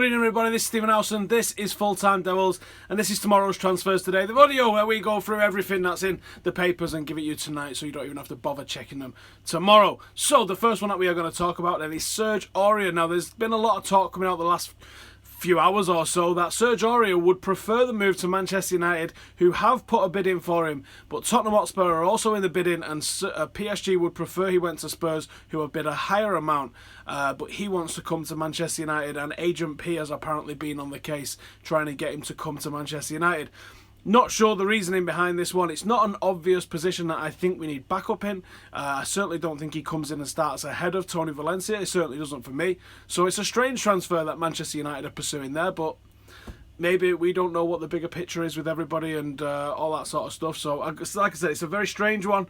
Good evening everybody, this is Stephen Howson, this is Full Time Devils, and this is tomorrow's Transfers Today, the video where we go through everything that's in the papers and give it you tonight so you don't even have to bother checking them tomorrow. So the first one that we are going to talk about then is Serge Aurier. Now there's been a lot of talk coming out the last few hours or so that Serge Aurier would prefer the move to Manchester United, who have put a bid in for him, but Tottenham Hotspur are also in the bidding, and PSG would prefer he went to Spurs, who have bid a higher amount, but he wants to come to Manchester United, and Agent P has apparently been on the case trying to get him to come to Manchester United. Not sure the reasoning behind this one. It's not an obvious position that I think we need backup in. I certainly don't think he comes in and starts ahead of Tony Valencia. It certainly doesn't for me. So it's a strange transfer that Manchester United are pursuing there, but maybe we don't know what the bigger picture is with everybody and all that sort of stuff. So like I said, it's a very strange one.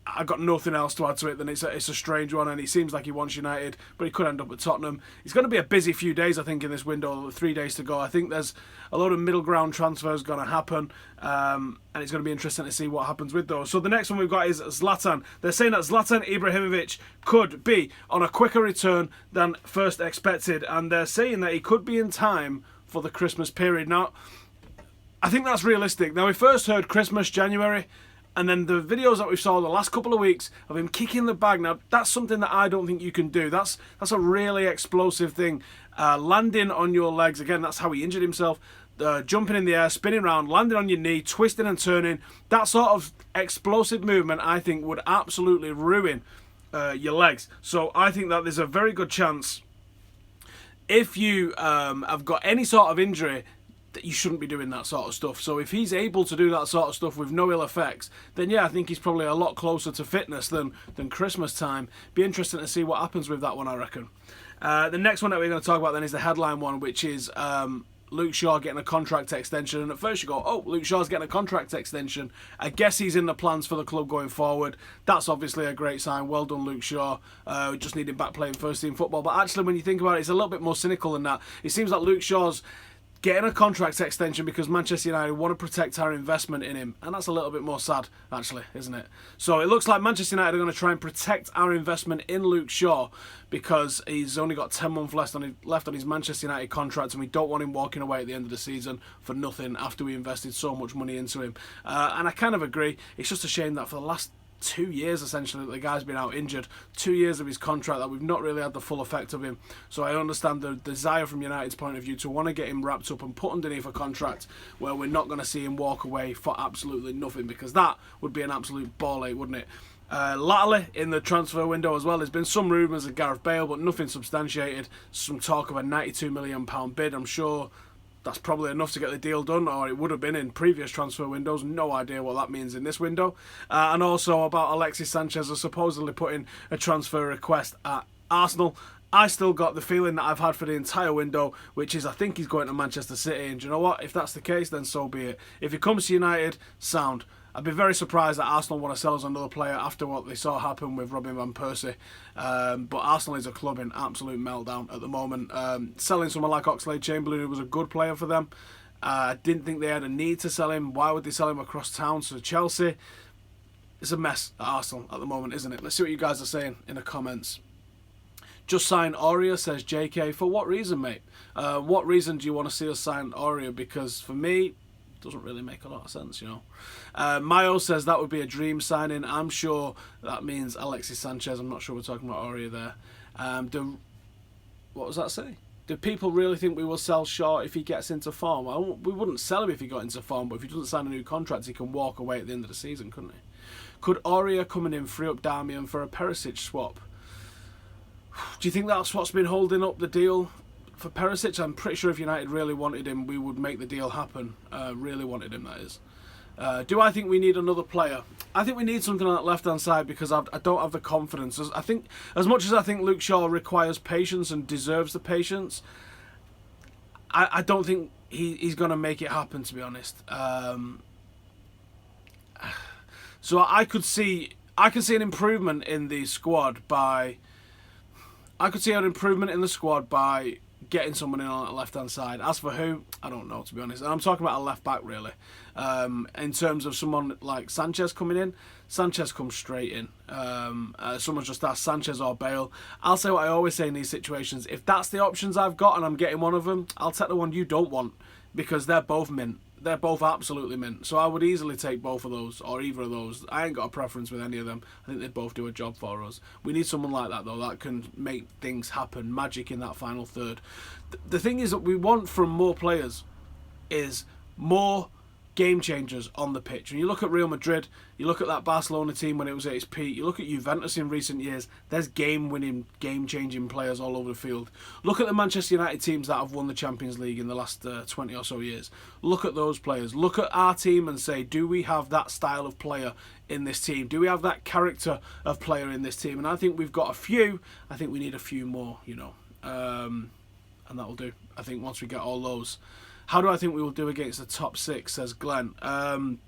I've got nothing else to add to it than it's a strange one, and he seems like he wants United, but he could end up at Tottenham. It's going to be a busy few days, I think, in this window, 3 days to go. I think there's a lot of middle ground transfers going to happen, and it's going to be interesting to see what happens with those. So the next one we've got is Zlatan. They're saying that Zlatan Ibrahimovic could be on a quicker return than first expected, and they're saying that he could be in time for the Christmas period. Now, I think that's realistic. Now, we first heard Christmas, January, and then the videos that we saw the last couple of weeks of him kicking the bag. Now, that's something that I don't think you can do. That's a really explosive thing. Landing on your legs, again, that's how he injured himself. Jumping in the air, spinning around, landing on your knee, twisting and turning. That sort of explosive movement, I think, would absolutely ruin your legs. So I think that there's a very good chance, if you have got any sort of injury, that you shouldn't be doing that sort of stuff. So if he's able to do that sort of stuff with no ill effects, then yeah, I think he's probably a lot closer to fitness than Christmas time. Be interesting to see what happens with that one, I reckon. The next one that we're going to talk about then is the headline one, which is Luke Shaw getting a contract extension. And at first you go, oh, Luke Shaw's getting a contract extension. I guess he's in the plans for the club going forward. That's obviously a great sign. Well done, Luke Shaw. Just need him back playing first team football. But actually, when you think about it, it's a little bit more cynical than that. It seems like Luke Shaw's getting a contract extension because Manchester United want to protect our investment in him. And that's a little bit more sad, actually, isn't it? So it looks like Manchester United are going to try and protect our investment in Luke Shaw because he's only got 10 months left on his Manchester United contract, and we don't want him walking away at the end of the season for nothing after we invested so much money into him. And I kind of agree. It's just a shame that for the last 2 years essentially that the guy's been out injured, 2 years of his contract, that we've not really had the full effect of him. So I understand the desire from United's point of view to want to get him wrapped up and put underneath a contract where we're not going to see him walk away for absolutely nothing, because that would be an absolute ball ache, wouldn't it? Latterly in the transfer window as well, there's been some rumours of Gareth Bale, but nothing substantiated. Some talk of a £92 million bid. I'm sure that's probably enough to get the deal done, or it would have been in previous transfer windows. No idea what that means in this window. And also about Alexis Sanchez are supposedly putting a transfer request at Arsenal. I still got the feeling that I've had for the entire window, which is I think he's going to Manchester City. And do you know what? If that's the case, then so be it. If he comes to United, sound. I'd be very surprised that Arsenal want to sell us another player after what they saw happen with Robin van Persie. But Arsenal is a club in absolute meltdown at the moment. Selling someone like Oxlade-Chamberlain, who was a good player for them, I didn't think they had a need to sell him. Why would they sell him across town to Chelsea? It's a mess at Arsenal at the moment, isn't it? Let's see what you guys are saying in the comments. Just sign Aurier, says JK. For what reason, mate? What reason do you want to see us sign Aurier? Because for me, doesn't really make a lot of sense, you know. Mayo says that would be a dream signing. I'm sure that means Alexis Sanchez. I'm not sure we're talking about Aurier there. What does that say? Do people really think we will sell Shaw if he gets into form? We wouldn't sell him if he got into form, but if he doesn't sign a new contract, he can walk away at the end of the season, couldn't he? Could Aurier coming in free up Darmian for a Perisic swap? Do you think that's what's been holding up the deal for Perisic? I'm pretty sure if United really wanted him, we would make the deal happen. Really wanted him, that is. Do I think we need another player? I think we need something on that left-hand side because I don't have the confidence. I think, as much as I think Luke Shaw requires patience and deserves the patience, I don't think he's going to make it happen, to be honest. So I could see an improvement in the squad by getting someone in on the left-hand side. As for who, I don't know, to be honest. And I'm talking about a left-back, really. In terms of someone like Sanchez coming in, Sanchez comes straight in. Someone's just asked Sanchez or Bale. I'll say what I always say in these situations. If that's the options I've got and I'm getting one of them, I'll take the one you don't want, because they're both mint. They're both absolutely mint. So I would easily take both of those, or either of those. I ain't got a preference with any of them. I think they both do a job for us. We need someone like that, though, that can make things happen, magic in that final third. The thing is that we want from more players is more game changers on the pitch. When you look at Real Madrid, you look at that Barcelona team when it was at its peak, you look at Juventus in recent years, there's game-winning, game-changing players all over the field. Look at the Manchester United teams that have won the Champions League in the last 20 or so years. Look at those players. Look at our team and say, do we have that style of player in this team? Do we have that character of player in this team? And I think we've got a few. I think we need a few more, and that'll do. I think once we get all those. How do I think we will do against the top six, says Glenn. Well,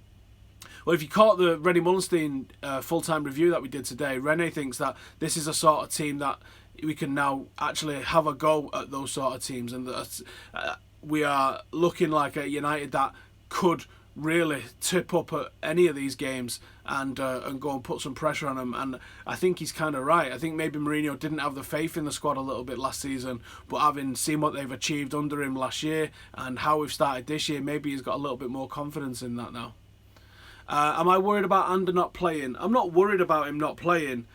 if you caught the Rennie Mullenstein full-time review that we did today, Rennie thinks that this is a sort of team that we can now actually have a go at those sort of teams, and that we are looking like a United that could really tip up at any of these games and go and put some pressure on them. And I think he's kind of right. I think maybe Mourinho didn't have the faith in the squad a little bit last season, but having seen what they've achieved under him last year and how we've started this year, maybe he's got a little bit more confidence in that now. Am I worried about Ander not playing? I'm not worried about him not playing.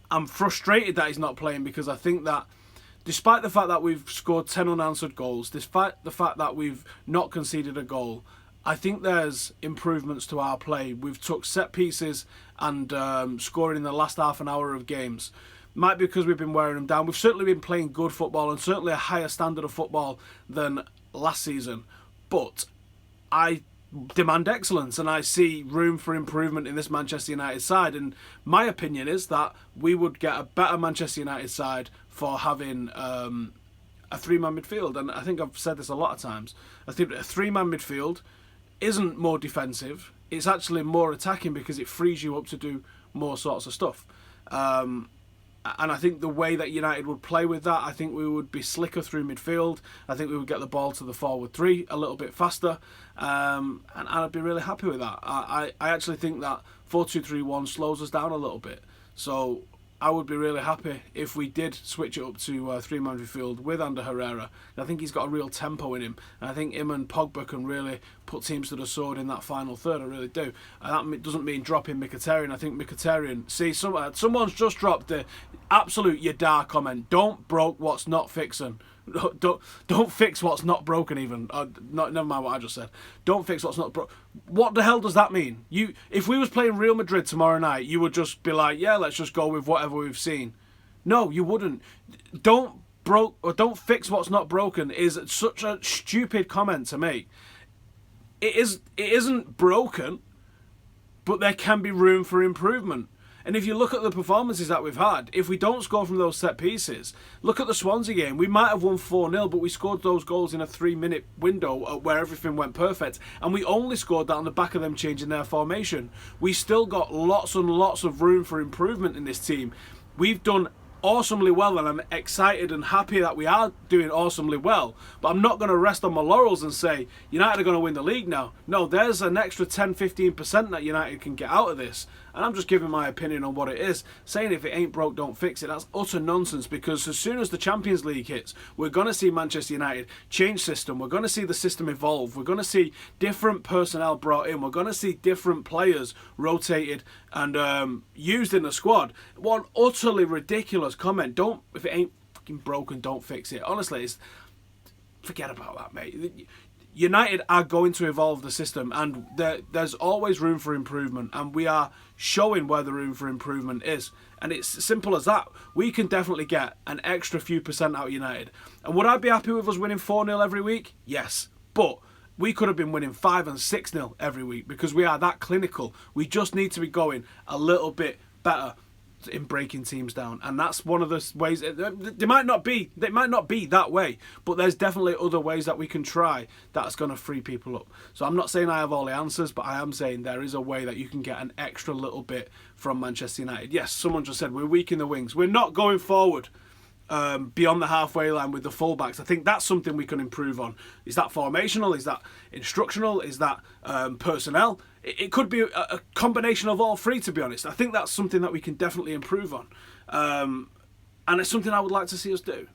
I'm frustrated that he's not playing, because I think that despite the fact that we've scored 10 unanswered goals, despite the fact that we've not conceded a goal, I think there's improvements to our play. We've took set pieces and scoring in the last half an hour of games. Might be because we've been wearing them down. We've certainly been playing good football and certainly a higher standard of football than last season. But I demand excellence, and I see room for improvement in this Manchester United side. And my opinion is that we would get a better Manchester United side for having a three-man midfield. And I think I've said this a lot of times. I think a three-man midfield isn't more defensive, it's actually more attacking, because it frees you up to do more sorts of stuff. And I think the way that United would play with that, I think we would be slicker through midfield. I think we would get the ball to the forward three a little bit faster, and I'd be really happy with that. I actually think that 4-2-3-1 slows us down a little bit. So I would be really happy if we did switch it up to three-man midfield with Ander Herrera. I think he's got a real tempo in him, and I think him and Pogba can really put teams to the sword in that final third. I really do. And that doesn't mean dropping Mkhitaryan. I think Mkhitaryan... See, someone's just dropped the absolute Yadar comment. Don't broke what's not fixing. Don't fix what's not broken even. Never mind what I just said. Don't fix what's not broken. What the hell does that mean? If we was playing Real Madrid tomorrow night, you would just be like, yeah, let's just go with whatever we've seen. No, you wouldn't. Don't fix what's not broken is such a stupid comment to make. It isn't broken, but there can be room for improvement. And if you look at the performances that we've had, if we don't score from those set pieces, look at the Swansea game. We might have won 4-0, but we scored those goals in a 3-minute window where everything went perfect. And we only scored that on the back of them changing their formation. We still got lots and lots of room for improvement in this team. We've done awesomely well, and I'm excited and happy that we are doing awesomely well, but I'm not going to rest on my laurels and say United are going to win the league now. No, there's an extra 10-15% that United can get out of this, and I'm just giving my opinion on what it is. Saying if it ain't broke, don't fix it, that's utter nonsense, because as soon as the Champions League hits, we're going to see Manchester United change system, we're going to see the system evolve, we're going to see different personnel brought in, we're going to see different players rotated and used in the squad. One utterly ridiculous comment. If it ain't fucking broken, don't fix it. Honestly, forget about that, mate. United are going to evolve the system, and there's always room for improvement, and we are showing where the room for improvement is. And it's simple as that. We can definitely get an extra few percent out of United. And would I be happy with us winning 4-0 every week? Yes. But we could have been winning 5 and 6-0 every week, because we are that clinical. We just need to be going a little bit better in breaking teams down, and that's one of the ways. They might not be that way, but there's definitely other ways that we can try that's going to free people up. So I'm not saying I have all the answers, but I am saying there is a way that you can get an extra little bit from Manchester United. Yes, someone just said we're weak in the wings. We're not going forward. beyond the halfway line with the fullbacks. I think that's something we can improve on. Is that formational? Is that instructional? Is that personnel? It could be a combination of all three, to be honest. I think that's something that we can definitely improve on. And it's something I would like to see us do.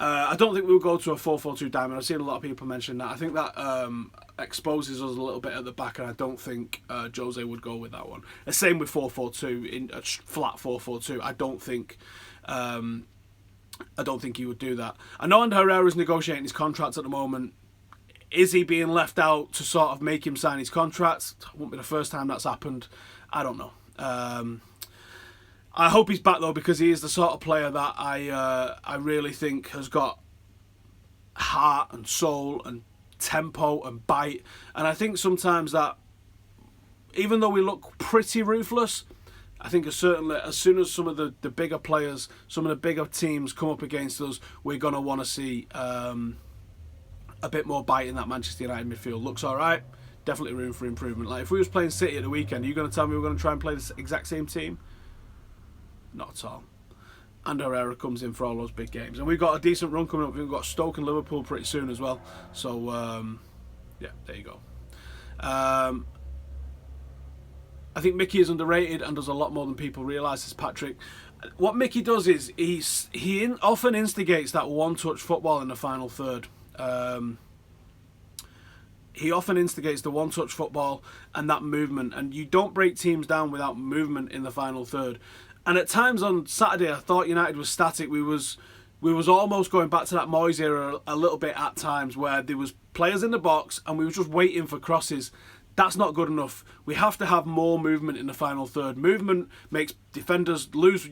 I don't think we'll go to a 4-4-2 diamond. I've seen a lot of people mention that. I think that exposes us a little bit at the back, and I don't think Jose would go with that one. The same with 4-4-2, in a flat 4-4-2. I don't think he would do that. I know Ander Herrera is negotiating his contract at the moment. Is he being left out to sort of make him sign his contract? It won't be the first time that's happened. I don't know. I hope he's back though, because he is the sort of player that I really think has got heart and soul and tempo and bite. And I think sometimes that, even though we look pretty ruthless, I think as soon as some of the bigger players, some of the bigger teams come up against us, we're going to want to see a bit more bite in that Manchester United midfield. Looks all right. Definitely room for improvement. Like if we was playing City at the weekend, are you going to tell me we're going to try and play the exact same team? Not at all. And Herrera comes in for all those big games. And we've got a decent run coming up. We've got Stoke and Liverpool pretty soon as well. So, yeah, there you go. I think Mickey is underrated and does a lot more than people realise, as Patrick. What Mickey does is he often instigates that one-touch football in the final third. He often instigates the one-touch football and that movement. And you don't break teams down without movement in the final third. And at times on Saturday, I thought United was static. We was almost going back to that Moyes era a little bit at times, where there was players in the box and we were just waiting for crosses. That's not good enough. We have to have more movement in the final third. Movement makes defenders lose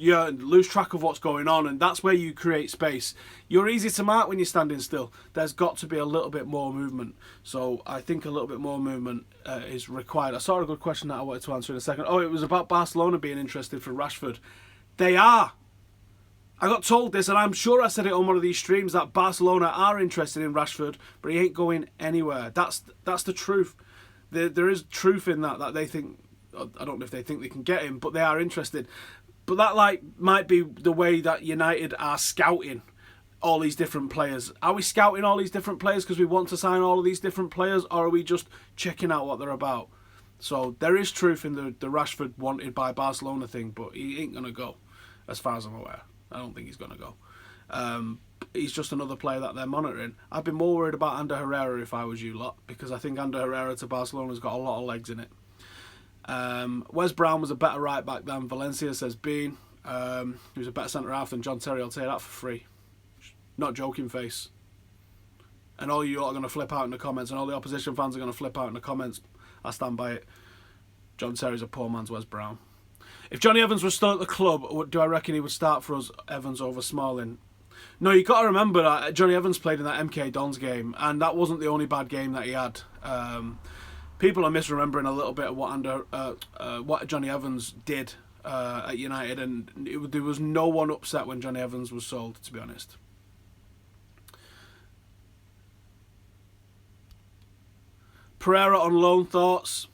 track of what's going on, and that's where you create space. You're easy to mark when you're standing still. There's got to be a little bit more movement. So I think a little bit more movement is required. I saw a good question that I wanted to answer in a second. Oh, it was about Barcelona being interested for Rashford. They are. I got told this, and I'm sure I said it on one of these streams, that Barcelona are interested in Rashford, but he ain't going anywhere. That's the truth. There is truth in that they think, I don't know if they think they can get him, but they are interested. But that might be the way that United are scouting all these different players. Are we scouting all these different players because we want to sign all of these different players, or are we just checking out what they're about? So there is truth in the Rashford wanted by Barcelona thing, but he ain't going to go, as far as I'm aware. I don't think he's going to go. He's just another player that they're monitoring. I'd be more worried about Ander Herrera if I was you lot, because I think Ander Herrera to Barcelona's got a lot of legs in it. Wes Brown was a better right back than Valencia, says Bean. He was a better centre half than John Terry. I'll tell you that for free. Not joking face. And all you lot are going to flip out in the comments, and all the opposition fans are going to flip out in the comments. I stand by it. John Terry's a poor man's Wes Brown. If Johnny Evans was still at the club, do I reckon he would start for us, Evans over Smalling? No, you got to remember that Johnny Evans played in that MK Dons game, and that wasn't the only bad game that he had. People are misremembering a little bit of what Johnny Evans did at United, and there was no one upset when Johnny Evans was sold, to be honest. Pereira on loan, thoughts?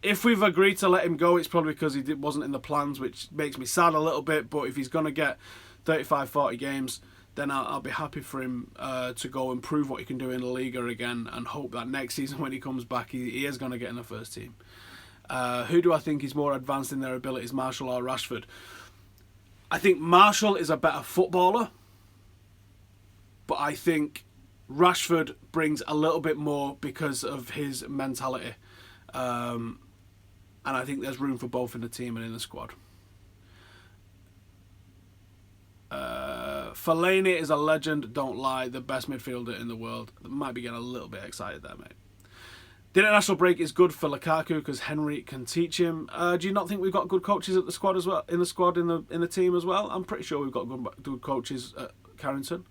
If we've agreed to let him go, it's probably because he wasn't in the plans, which makes me sad a little bit. But if he's going to get 35, 40 games, then I'll be happy for him to go and prove what he can do in La Liga again, and hope that next season when he comes back, he is going to get in the first team. Who do I think is more advanced in their abilities, Martial or Rashford? I think Martial is a better footballer, but I think Rashford brings a little bit more because of his mentality. And I think there's room for both in the team and in the squad. Fellaini is a legend, don't lie, the best midfielder in the world. Might be getting a little bit excited there, mate. The international break is good for Lukaku because Henry can teach him. Do you not think we've got good coaches at the squad as well? In the team as well? I'm pretty sure we've got good coaches at Carrington.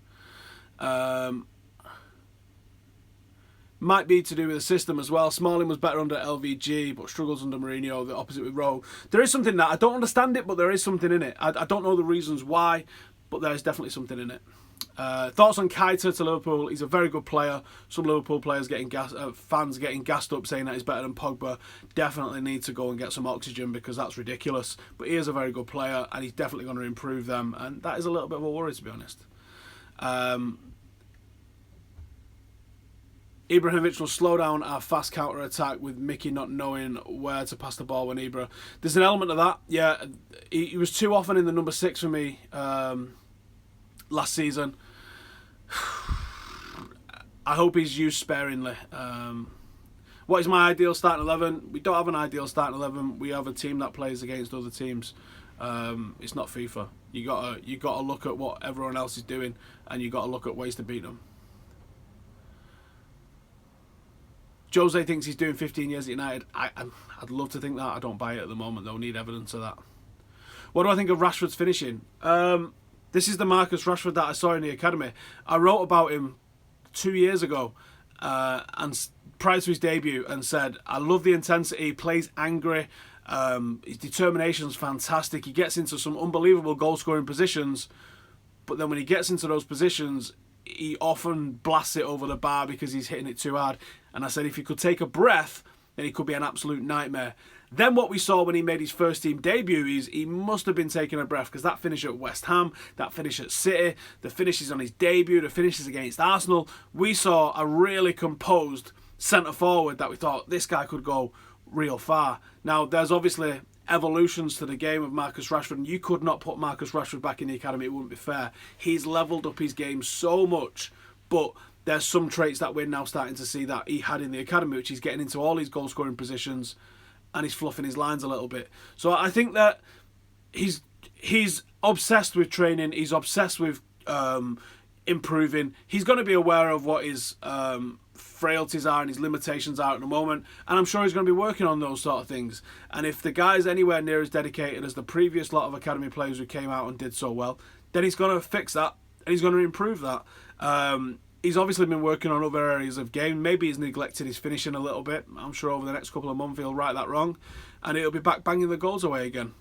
Might be to do with the system as well. Smalling was better under LVG, but struggles under Mourinho, the opposite with Rowe. There is something that, I don't understand it, but there is something in it. I don't know the reasons why, but there's definitely something in it. Thoughts on Keita to Liverpool? He's a very good player. Some Liverpool players fans getting gassed up saying that he's better than Pogba. Definitely need to go and get some oxygen because that's ridiculous. But he is a very good player and he's definitely going to improve them. And that is a little bit of a worry, to be honest. Ibrahimovic will slow down our fast counter-attack with Mickey not knowing where to pass the ball when Ibra. There's an element of that. Yeah, he was too often in the number 6 for me last season. I hope he's used sparingly. What is my ideal starting 11? We don't have an ideal starting 11. We have a team that plays against other teams. It's not FIFA. You gotta look at what everyone else is doing, and you gotta look at ways to beat them. Jose thinks he's doing 15 years at United. I'd love to think that. I don't buy it at the moment, though. Need evidence of that. What do I think of Rashford's finishing? This is the Marcus Rashford that I saw in the academy. I wrote about him 2 years ago, and prior to his debut, and said, I love the intensity, he plays angry, his determination's fantastic, he gets into some unbelievable goal-scoring positions, but then when he gets into those positions, he often blasts it over the bar because he's hitting it too hard. And I said if he could take a breath, then he could be an absolute nightmare. Then what we saw when he made his first team debut is he must have been taking a breath, because that finish at West Ham, that finish at City, the finishes on his debut, the finishes against Arsenal, we saw a really composed centre forward that we thought this guy could go real far. Now there's obviously evolutions to the game of Marcus Rashford, and you could not put Marcus Rashford back in the academy, it wouldn't be fair. He's levelled up his game so much, but there's some traits that we're now starting to see that he had in the academy, which he's getting into all his goal scoring positions and he's fluffing his lines a little bit. So I think that he's obsessed with training, he's obsessed with improving. He's going to be aware of what his frailties are and his limitations are at the moment, and I'm sure he's going to be working on those sort of things. And if the guy's anywhere near as dedicated as the previous lot of academy players who came out and did so well, then he's going to fix that and he's going to improve that. He's obviously been working on other areas of game. Maybe he's neglected his finishing a little bit. I'm sure over the next couple of months he'll right that wrong, and he'll be back banging the goals away again.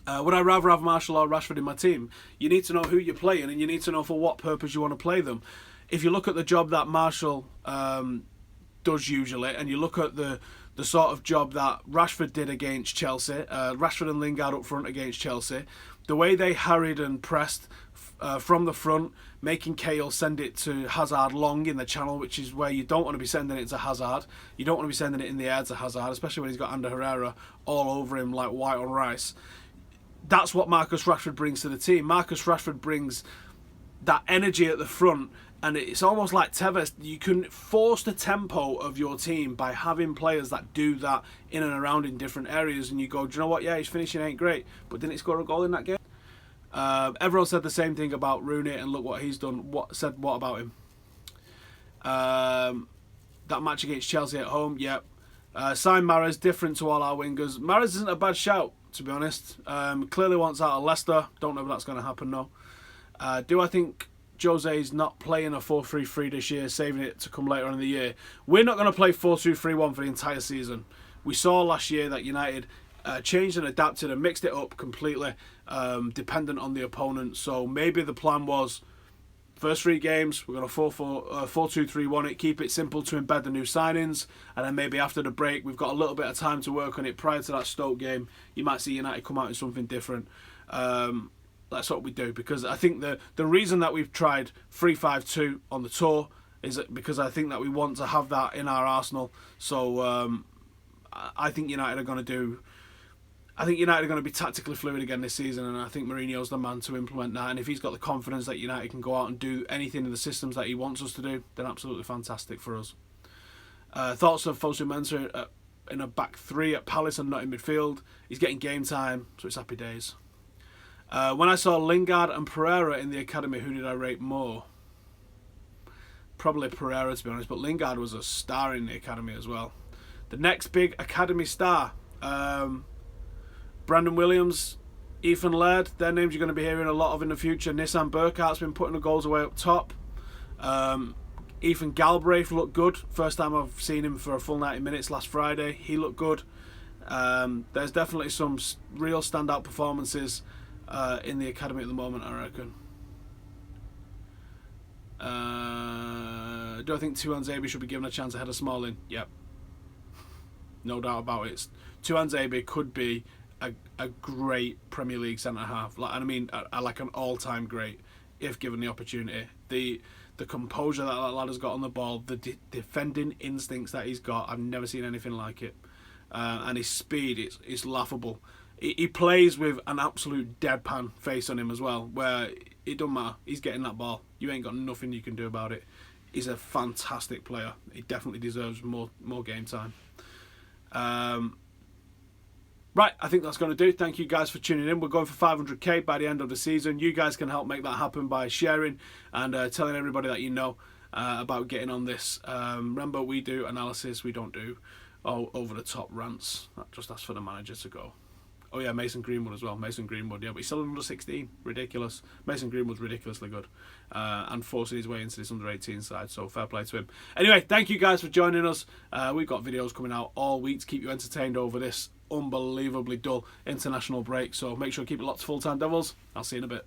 Would I rather have Martial or Rashford in my team? You need to know who you're playing, and you need to know for what purpose you want to play them. If you look at the job that Martial does usually, and you look at the sort of job that Rashford did against Chelsea, Rashford and Lingard up front against Chelsea, the way they harried and pressed from the front, making Kale send it to Hazard long in the channel, which is where you don't want to be sending it to Hazard. You don't want to be sending it in the air to Hazard, especially when he's got Ander Herrera all over him like white on rice. That's what Marcus Rashford brings to the team. Marcus Rashford brings that energy at the front, and it's almost like Tevez. You can force the tempo of your team by having players that do that in and around in different areas, and you go, do you know what, yeah, his finishing ain't great, but didn't he score a goal in that game? Everyone said the same thing about Rooney, and look what he's done. What about him? That match against Chelsea at home, yep. Sign Mahrez, different to all our wingers. Mahrez isn't a bad shout, to be honest. Clearly wants out of Leicester. Don't know if that's going to happen, though. Do I think Jose's not playing a 4-3-3 this year, saving it to come later on in the year? We're not going to play 4-2-3-1 for the entire season. We saw last year that United changed and adapted and mixed it up completely, dependent on the opponent. So maybe the plan was, first 3 games, we're going to 4-2-3-1 it, keep it simple to embed the new signings, and then maybe after the break, we've got a little bit of time to work on it prior to that Stoke game. You might see United come out in something different. That's what we do, because I think the reason that we've tried 3-5-2 on the tour is because I think that we want to have that in our arsenal. So I think United are going to be tactically fluid again this season, and I think Mourinho's the man to implement that. And if he's got the confidence that United can go out and do anything in the systems that he wants us to do, then absolutely fantastic for us. Thoughts of Fosu Mensah in a back 3 at Palace and not in midfield. He's getting game time, so it's happy days. When I saw Lingard and Pereira in the academy, who did I rate more? Probably Pereira, to be honest, but Lingard was a star in the academy as well. The next big academy star, Brandon Williams, Ethan Laird, their names you're going to be hearing a lot of in the future. Nissan Burkhardt's been putting the goals away up top. Ethan Galbraith looked good. First time I've seen him for a full 90 minutes last Friday. He looked good. There's definitely some real standout performances in the academy at the moment, I reckon. Do I think Tuanzebe should be given a chance ahead of Smalling? Yep. No doubt about it. Tuanzebe could be a great Premier League centre-half. Like, and I mean, like an all-time great, if given the opportunity. The composure that lad has got on the ball, the defending instincts that he's got, I've never seen anything like it. And his speed, it's laughable. He plays with an absolute deadpan face on him as well, where it doesn't matter. He's getting that ball. You ain't got nothing you can do about it. He's a fantastic player. He definitely deserves more game time. Right, I think that's going to do. Thank you guys for tuning in. We're going for 500k by the end of the season. You guys can help make that happen by sharing and telling everybody that you know about getting on this. Remember, we do analysis. We don't do over-the-top rants. That just asks for the manager to go. Oh yeah, Mason Greenwood as well. Mason Greenwood, yeah, but he's still under 16. Ridiculous. Mason Greenwood's ridiculously good. And forcing his way into this under 18 side, so fair play to him. Anyway, thank you guys for joining us. We've got videos coming out all week to keep you entertained over this unbelievably dull international break. So make sure to keep it locked to Full Time Devils. I'll see you in a bit.